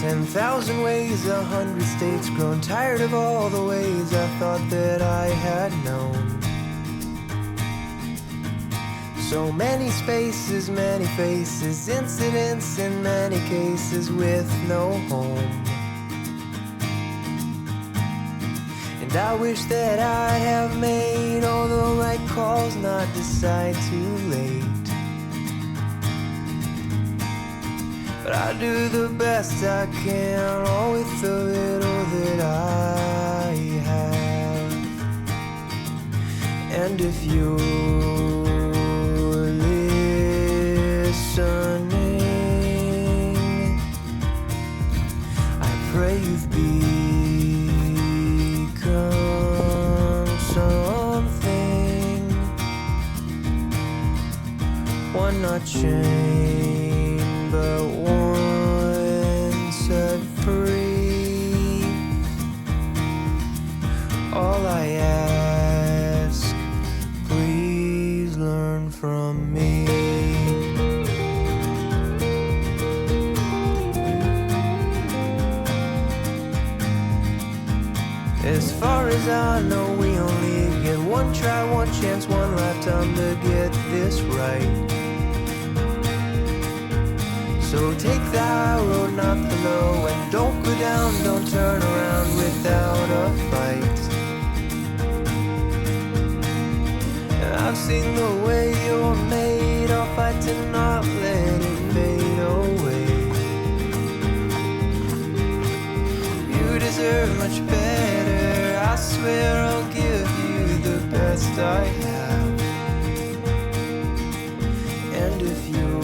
10,000 ways, 100 states, grown tired of all the ways I thought that I had known. So many spaces, many faces, incidents in many cases with no home. And I wish that I'd have made all the right calls, not decide too late. But I do the best I can, all with the little that I have. And if you're listening, I pray you've become something. One not chained, but one set free. All I ask, please learn from me. As far as I know, we only get one try, one chance, one lifetime to get this right. So take the high road, not the low, and don't go down, don't turn around without a fight. And I've seen the way you're made, I'll fight to not let it fade away. You deserve much better, I swear I'll give you the best I have. And if you